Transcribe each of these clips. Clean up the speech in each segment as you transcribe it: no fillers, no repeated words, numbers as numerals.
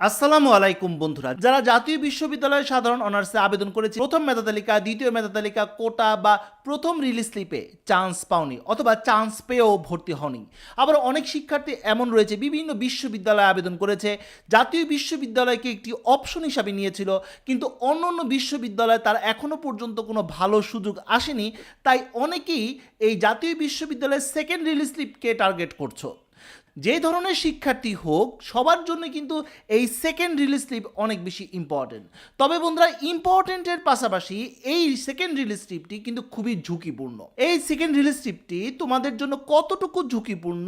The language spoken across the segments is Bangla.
আসসালামু আলাইকুম বন্ধুরা, যারা জাতীয় বিশ্ববিদ্যালয়ে সাধারণ অনার্সে আবেদন করেছে, প্রথম মেধা তালিকা, দ্বিতীয় মেধা তালিকা, কোটা বা প্রথম রিলিজ স্লিপে চান্স পাওনি অথবা চান্স পেয়েও ভর্তি হওনি। আবার অনেক শিক্ষার্থী এমন রয়েছে বিভিন্ন বিশ্ববিদ্যালয়ে আবেদন করেছে, জাতীয় বিশ্ববিদ্যালয়কে একটি অপশন হিসাবে নিয়েছিল, কিন্তু অন্য অন্য বিশ্ববিদ্যালয়ে তার এখনও পর্যন্ত কোনো ভালো সুযোগ আসেনি। তাই অনেকেই এই জাতীয় বিশ্ববিদ্যালয়ের সেকেন্ড রিলিজ স্লিপকে টার্গেট করছো। যে ধরনের শিক্ষার্থী হোক, সবার জন্য কিন্তু এই সেকেন্ড রিলিজ স্লিপ অনেক বেশি ইম্পর্টেন্ট। তবে বন্ধুরা, ইম্পর্টেন্টের পাশাপাশি এই সেকেন্ড রিলিজ স্লিপটি কিন্তু খুবই ঝুঁকিপূর্ণ। এই সেকেন্ড রিলিজ স্লিপটি তোমাদের জন্য কতটুকু ঝুঁকিপূর্ণ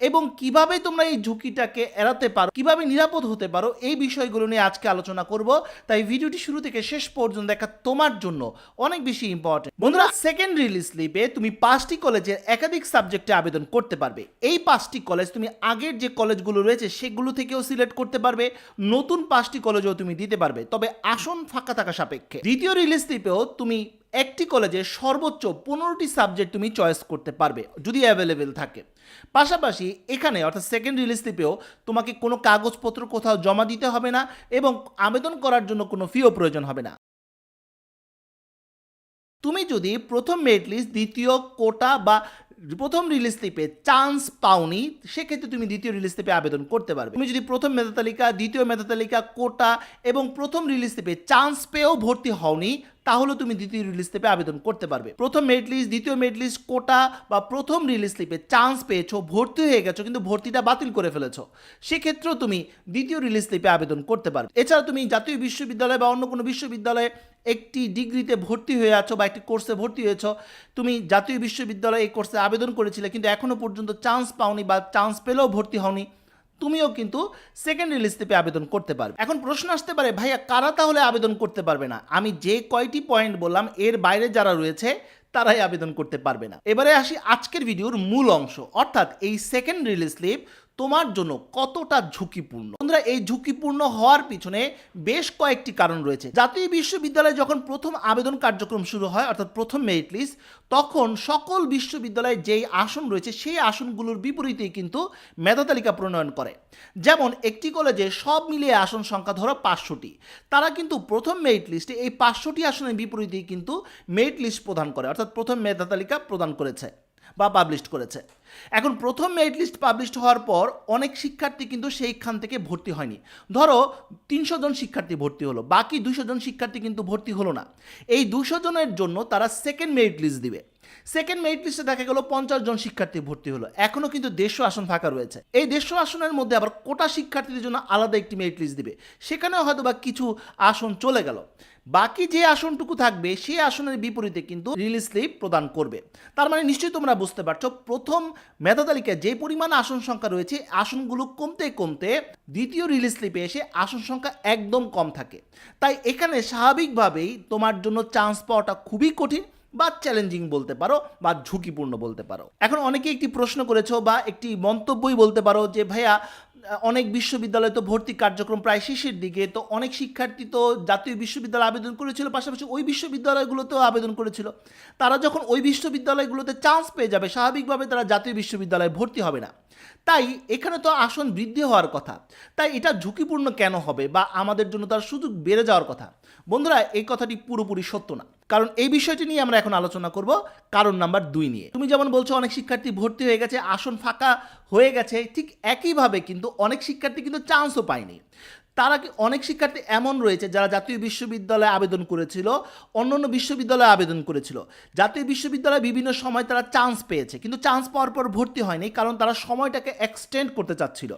এবং কিভাবে তোমরা এই ঝুঁকিটাকে এড়াতে পারো, কিভাবে নিরাপদ হতে পারো, এই বিষয়গুলো নিয়ে আজকে আলোচনা করব। তাই ভিডিওটি শুরু থেকে শেষ পর্যন্ত দেখা তোমার জন্য অনেক বেশি ইম্পর্টেন্ট। বন্ধুরা, সেকেন্ড রিলিজ স্লিপে তুমি 5টি কলেজের একাধিক সাবজেক্টে আবেদন করতে পারবে। এই 5টি কলেজ তুমি আগের যে কলেজগুলো রয়েছে সেগুলো থেকেও সিলেক্ট করতে পারবে, নতুন 5টি কলেজও তুমি দিতে পারবে, তবে আসন ফাঁকা থাকা সাপেক্ষে। দ্বিতীয় রিলিজ স্লিপেও তুমি একটি কলেজে সর্বোচ্চ 15টি সাবজেক্ট তুমি চয়েস করতে পারবে যদি অ্যাভেলেবেল থাকে। পাশাপাশি এখানে অর্থাৎ সেকেন্ড রিলিজ স্লিপেও তোমাকে কোনো কাগজপত্র কোথাও জমা দিতে হবে না এবং আবেদন করার জন্য কোনো ফিও প্রয়োজন হবে না। তুমি যদি প্রথম মেরিট লিস্ট, দ্বিতীয় কোটা বা প্রথম রিলিজ স্লিপে চান্স পাওনি, সেক্ষেত্রে তুমি দ্বিতীয় রিলিজ স্লিপে আবেদন করতে পারবে। তুমি যদি প্রথম মেধা তালিকা, দ্বিতীয় মেধা তালিকা, কোটা এবং প্রথম রিলিজ স্লিপে চান্স পেয়েও ভর্তি হওনি, তাহলে তুমি দ্বিতীয় রিলিজ স্লিপে আবেদন করতে পারবে। প্রথম মেরিট লিস্ট, দ্বিতীয় মেরিট লিস্ট, কোটা বা প্রথম রিলিজ স্লিপে চান্স পেয়েছো, ভর্তি হয়ে গেছো কিন্তু ভর্তিটা বাতিল করে ফেলেছো, সেক্ষেত্রেও তুমি দ্বিতীয় রিলিজ স্লিপে আবেদন করতে পারবে। এছাড়া তুমি জাতীয় বিশ্ববিদ্যালয় বা অন্য কোনো বিশ্ববিদ্যালয়ে একটি ডিগ্রিতে ভর্তি হয়ে আছো বা একটি কোর্সে ভর্তি হয়েছো, তুমি জাতীয় বিশ্ববিদ্যালয়ে এই কোর্সে আবেদন করেছিলে কিন্তু এখনও পর্যন্ত চান্স পাওনি বা চান্স পেলেও ভর্তি হওনি, তুমিও কিন্তু সেকেন্ড রিলিজ স্লিপে আবেদন করতে পারবে। এখন প্রশ্ন আসতে পারে, ভাইয়া কারা তাহলে আবেদন করতে পারবে না? আমি যে কয়টি পয়েন্ট বললাম এর বাইরে যারা রয়েছে তারাই আবেদন করতে পারবে না। এবারে আসি আজকের ভিডিওর মূল অংশ, অর্থাৎ এই সেকেন্ড রিলিজ স্লিপ তোমার জন্য কতটা ঝুঁকিপূর্ণ। বন্ধুরা, এই ঝুঁকিপূর্ণ হওয়ার পিছনে বেশ কয়েকটি কারণ রয়েছে। জাতীয় বিশ্ববিদ্যালয়ে যখন প্রথম আবেদন কার্যক্রম শুরু হয় অর্থাৎ প্রথম মেরিট লিস্ট, তখন সকল বিশ্ববিদ্যালয়ে যেই আসন রয়েছে সেই আসনগুলোর বিপরীতেই কিন্তু মেধা তালিকা প্রণয়ন করে। যেমন একটি কলেজে সব মিলিয়ে আসন সংখ্যা ধরো 500টি, তারা কিন্তু প্রথম মেরিট লিস্টে এই 500টি আসনের বিপরীতেই কিন্তু মেরিট লিস্ট প্রদান করে, অর্থাৎ প্রথম মেধা তালিকা প্রদান করেছে বা পাবলিশ করেছে। এখন প্রথম মেরিট লিস্ট পাবলিশ হওয়ার পর অনেক শিক্ষার্থী কিন্তু সেইখান থেকে ভর্তি হয়নি। ধরো 300 জন শিক্ষার্থী ভর্তি হলো, বাকি 200 জন শিক্ষার্থী কিন্তু ভর্তি হলো না। এই 200 জনের জন্য তারা সেকেন্ড মেরিট লিস্ট দিবে। সেকেন্ড মেরিট লিস্টে দেখা গেল 50 জন শিক্ষার্থী ভর্তি হলো, এখনও কিন্তু 150 আসন ফাঁকা রয়েছে। এই 150 আসনের মধ্যে আবার কোটা শিক্ষার্থীদের জন্য আলাদা একটি মেরিট লিস্ট দিবে, সেখানেও হয়তো বা কিছু আসন চলে গেল। বাকি যে আসনটুকু থাকবে সেই আসনের বিপরীতে কিন্তু রিলিজ স্লিপ প্রদান করবে। তার মানে নিশ্চয়ই তোমরা বুঝতে পারছো, প্রথম মেধা তালিকায় যে পরিমাণ আসন সংখ্যা রয়েছে, আসনগুলো কমতে কমতে দ্বিতীয় রিলিজ স্লিপে এসে আসন সংখ্যা একদম কম থাকে। তাই এখানে স্বাভাবিকভাবেই তোমার জন্য চান্স পাওয়াটা খুবই কঠিন বা চ্যালেঞ্জিং বলতে পারো বা ঝুঁকিপূর্ণ বলতে পারো। এখন অনেকে একটি প্রশ্ন করেছো বা একটি মন্তব্যই বলতে পারো যে ভাইয়া, অনেক বিশ্ববিদ্যালয়ে তো ভর্তি কার্যক্রম প্রায় শেষের দিকে, তো অনেক শিক্ষার্থী তো জাতীয় বিশ্ববিদ্যালয়ে আবেদন করেছিল, পাশাপাশি ওই বিশ্ববিদ্যালয়গুলোতেও আবেদন করেছিল, তারা যখন ওই বিশ্ববিদ্যালয়গুলোতে চান্স পেয়ে যাবে স্বাভাবিকভাবে তারা জাতীয় বিশ্ববিদ্যালয়ে ভর্তি হবে না। তাই এখানে তো আসন বৃদ্ধি হওয়ার কথা, তাই এটা ঝুঁকিপূর্ণ কেন হবে বা আমাদের জন্য তার সুযোগ বেড়ে যাওয়ার কথা? বন্ধুরা, এই কথাটি পুরোপুরি সত্য না, কারণ এই বিষয়টি নিয়ে আমরা এখন আলোচনা করব কারণ নাম্বার 2 নিয়ে। তুমি যেমন বলছো অনেক শিক্ষার্থী ভর্তি হয়ে গেছে, আসন ফাঁকা হয়ে গেছে, ঠিক একইভাবে কিন্তু অনেক শিক্ষার্থী কিন্তু চান্সও পায়নি। তারা অনেক শিক্ষার্থী এমন রয়েছে যারা জাতীয় বিশ্ববিদ্যালয়ে আবেদন করেছিল, অন্যান্য বিশ্ববিদ্যালয়ে আবেদন করেছিল, জাতীয় বিশ্ববিদ্যালয়ে বিভিন্ন সময় তারা চান্স পেয়েছে কিন্তু চান্স পাওয়ার পর ভর্তি হয়নি, কারণ তারা সময়টাকে এক্সটেন্ড করতে চাচ্ছিল,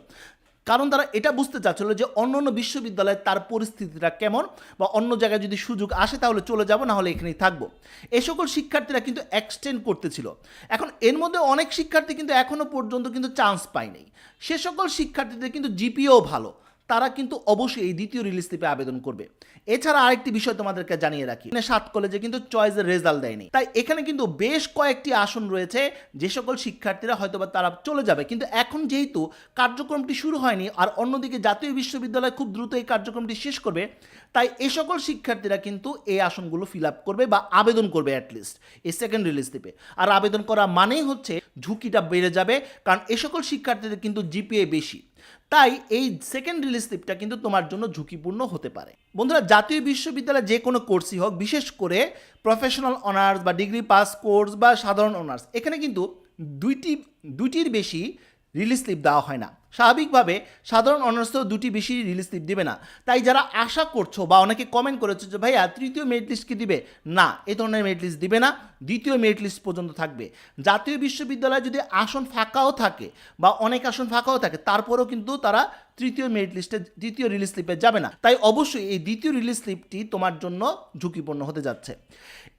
কারণ তারা এটা বুঝতে চাচ্ছিল যে অন্য অন্য বিশ্ববিদ্যালয়ে তার পরিস্থিতিটা কেমন বা অন্য জায়গায় যদি সুযোগ আসে তাহলে চলে যাব, না হলে এখানেই থাকবো। এই সকল শিক্ষার্থীরা কিন্তু এক্সটেন্ড করতেছিল। এখন এর মধ্যে অনেক শিক্ষার্থী কিন্তু এখনও পর্যন্ত কিন্তু চান্স পায়নি। সে সকল শিক্ষার্থীদের কিন্তু জিপিও ভালো, তারা কিন্তু অবশ্যই এই দ্বিতীয় রিলিজ স্লিপে আবেদন করবে। এছাড়া আরেকটি বিষয় তোমাদেরকে জানিয়ে রাখি, 7 কলেজে কিন্তু চয়েসের রেজাল্ট দেয়নি, তাই এখানে কিন্তু বেশ কয়েকটি আসন রয়েছে যে সকল শিক্ষার্থীরা হয়তোবা তারা চলে যাবে, কিন্তু এখন যেহেতু কার্যক্রমটি শুরু হয়নি আর অন্যদিকে জাতীয় বিশ্ববিদ্যালয় খুব দ্রুত এই কার্যক্রমটি শেষ করবে, তাই এই সকল শিক্ষার্থীরা কিন্তু এই আসনগুলো ফিল আপ করবে বা আবেদন করবে অ্যাটলিস্ট এই সেকেন্ড রিলিজ স্লিপে। আর আবেদন করা মানেই হচ্ছে ঝুঁকিটা বেড়ে যাবে, কারণ এই সকল শিক্ষার্থীদের কিন্তু জিপিএ বেশি। তাই এই সেকেন্ড রিলিজ স্লিপটা কিন্তু তোমার জন্য ঝুঁকিপূর্ণ হতে পারে। বন্ধুরা, জাতীয় বিশ্ববিদ্যালয়ে যে কোনো কোর্সই হোক, বিশেষ করে প্রফেশনাল অনার্স বা ডিগ্রি পাস কোর্স বা সাধারণ অনার্স, এখানে কিন্তু দুইটির বেশি রিলিজ স্লিপ দেওয়া হয় না। স্বাভাবিকভাবে সাধারণ অনার্সেও দুটি বেশি রিলিজ স্লিপ দিবে না। তাই যারা আশা করছো বা অনেকে কমেন্ট করেছো যে ভাইয়া তৃতীয় মেরিট লিস্ট কি দিবে, না, এই ধরনের মেরিট লিস্ট দিবে না, দ্বিতীয় মেরিট লিস্ট পর্যন্ত থাকবে। জাতীয় বিশ্ববিদ্যালয়ে যদি আসন ফাঁকাও থাকে বা অনেক আসন ফাঁকাও থাকে, তারপরেও কিন্তু তারা তৃতীয় মেরিট লিস্টে দ্বিতীয় রিলিজ স্লিপে যাবে না। তাই অবশ্যই এই দ্বিতীয় রিলিজ স্লিপটি তোমার জন্য ঝুঁকিপূর্ণ হতে যাচ্ছে।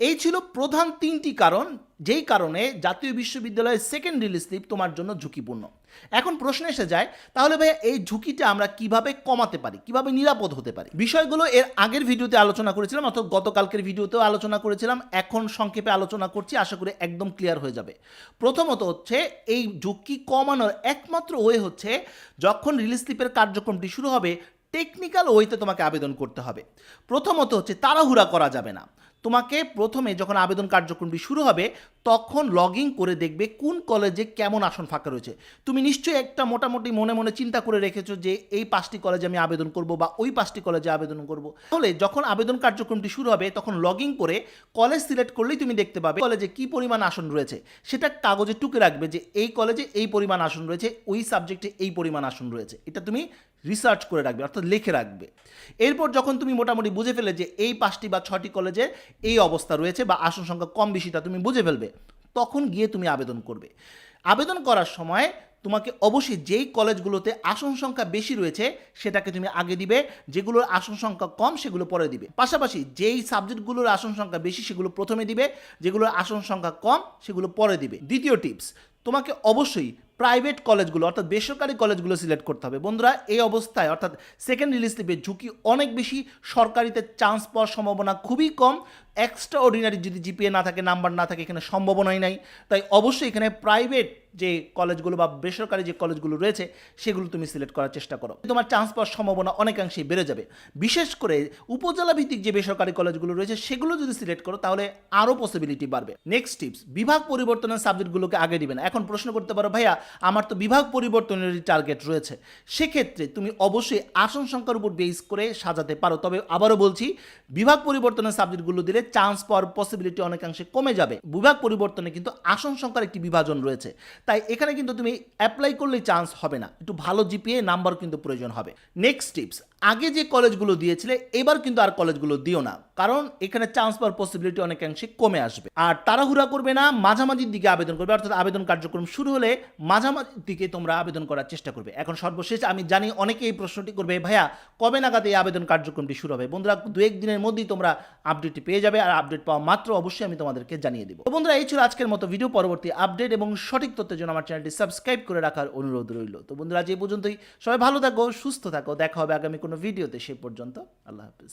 এই ছিল প্রধান 3টি কারণ যেই কারণে জাতীয় বিশ্ববিদ্যালয়ের সেকেন্ড রিলিজ স্লিপ তোমার জন্য ঝুঁকিপূর্ণ। এখন প্রশ্ন এসে যায়, তাহলে ভাইয়া এই ঝুঁকিটা আমরা কিভাবে কমাতে পারি, কিভাবে নিরাপদ হতে পারি? বিষয়গুলো এর আগের ভিডিওতে আলোচনা করেছিলাম, অর্থাৎ গতকালকের ভিডিওতেও আলোচনা করেছিলাম। এখন সংক্ষেপে আলোচনা করছি, আশা করি একদম ক্লিয়ার হয়ে যাবে। প্রথমত হচ্ছে, এই ঝুঁকি কমানোর একমাত্র ওয়ে হচ্ছে, যখন রিলিজ স্লিপের কার্যক্রমটি শুরু হবে টেকনিক্যাল ওয়েতে তোমাকে আবেদন করতে হবে। প্রথমত হচ্ছে তাড়াহুড়া করা যাবে না। তোমাকে প্রথমে যখন আবেদন কার্যক্রমটি শুরু হবে তখন লগ ইন করে দেখবে কোন কলেজে কেমন আসন ফাঁকা রয়েছে। তুমি নিশ্চয়ই একটা মোটামুটি মনে মনে চিন্তা করে রেখেছো যে এই 5টি কলেজে আমি আবেদন করব বা ওই 5টি কলেজে আবেদন করব। তাহলে যখন আবেদন কার্যক্রমটি শুরু হবে তখন লগ ইন করে কলেজ সিলেক্ট করলেই তুমি দেখতে পাবে কলেজে কী পরিমাণ আসন রয়েছে। সেটা কাগজে টুকে রাখবে যে এই কলেজে এই পরিমাণ আসন রয়েছে, ওই সাবজেক্টে এই পরিমাণ আসন রয়েছে। এটা তুমি রিসার্চ করে রাখবে, অর্থাৎ লিখে রাখবে। এরপর যখন তুমি মোটামুটি বুঝে ফেলে যে এই 5টি বা 6টি কলেজে এই অবস্থা রয়েছে বা আসন সংখ্যা কম বেশিটা তুমি বুঝে ফেলবে, তখন গিয়ে তুমি আবেদন করবে। আবেদন করার সময় তোমাকে অবশ্যই যেই কলেজগুলোতে আসন সংখ্যা বেশি রয়েছে সেটাকে তুমি আগে দিবে, যেগুলোর আসন সংখ্যা কম সেগুলো পরে দিবে। পাশাপাশি যেই সাবজেক্টগুলোর আসন সংখ্যা বেশি সেগুলো প্রথমে দিবে, যেগুলোর আসন সংখ্যা কম সেগুলো পরে দিবে। দ্বিতীয় টিপস, তোমাকে অবশ্যই প্রাইভেট কলেজগুলো অর্থাৎ বেসরকারি কলেজগুলো সিলেক্ট করতে হবে। বন্ধুরা, এই অবস্থায় অর্থাৎ সেকেন্ড রিলিজ স্লিপের ঝুঁকি অনেক বেশি, সরকারিতে চান্স পাওয়ার সম্ভাবনা খুবই কম। এক্সট্রা অর্ডিনারি যদি জিপিএ না থাকে, নাম্বার না থাকে, এখানে সম্ভাবনাই নাই। তাই অবশ্যই এখানে প্রাইভেট যে কলেজগুলো বা বেসরকারি যে কলেজগুলো রয়েছে সেগুলো তুমি সিলেক্ট করার চেষ্টা করো, তোমার চান্স পাওয়ার সম্ভাবনা অনেকাংশেই বেড়ে যাবে। বিশেষ করে উপজেলা ভিত্তিক যে বেসরকারি কলেজগুলো রয়েছে সেগুলো যদি সিলেক্ট করো তাহলে আরও পসিবিলিটি বাড়বে। নেক্সট টিপস, বিভাগ পরিবর্তনের সাবজেক্টগুলোকে আগে দিবে না। এখন প্রশ্ন করতে পারো, ভাইয়া আমার তো বিভাগ পরিবর্তনেরই টার্গেট রয়েছে। সেক্ষেত্রে তুমি অবশ্যই আসন সংখ্যার উপর বেস করে সাজাতে পারো। তবে আবারও বলছি, বিভাগ পরিবর্তনের সাবজেক্টগুলো দিলে চান্স পাওয়ার পসিবিলিটি অনেকাংশে কমে যাবে। বিভাগ পরিবর্তনে কিন্তু আসন সংখ্যার একটি বিভাজন রয়েছে, তাই এখানে কিন্তু তুমি অ্যাপ্লাই করলেই চান্স হবে না, একটু ভালো জিপিএ নাম্বার কিন্তু প্রয়োজন হবে। নেক্সট টিপস, আগে যে কলেজগুলো দিয়েছিলে এবার কিন্তু আর কলেজগুলো দিও না, কারণ এখানে চান্স পাওয়ার পসিবিলিটি অনেকাংশে কমে আসবে। আর তাড়াহুড়া করবে না, মাঝামাঝির দিকে আবেদন করবে, অর্থাৎ আবেদন কার্যক্রম শুরু হলে মাঝামাঝির দিকে তোমরা আবেদন করার চেষ্টা করবে। এখন সর্বশেষ, আমি জানি অনেকে এই প্রশ্নটি করবে, ভাইয়া কবে নাগাদ এই আবেদন কার্যক্রমটি শুরু হবে? বন্ধুরা, 2-1 দিনের মধ্যেই তোমরা আপডেটটি পেয়ে যাবে, আর আপডেট পাওয়া মাত্র অবশ্যই আমি তোমাদেরকে জানিয়ে দেবো। তো বন্ধুরা, এই ছিল আজকের মতো ভিডিও। পরবর্তী আপডেট এবং সঠিক তথ্যের জন্য আমার চ্যানেলটি সাবস্ক্রাইব করে রাখার অনুরোধ রইল। তো বন্ধুরা, আজ এই পর্যন্তই। সবাই ভালো থাকো, সুস্থ থাকো, দেখা হবে আগামী কোনো ভিডিওতে। সে পর্যন্ত আল্লাহ হাফিজ।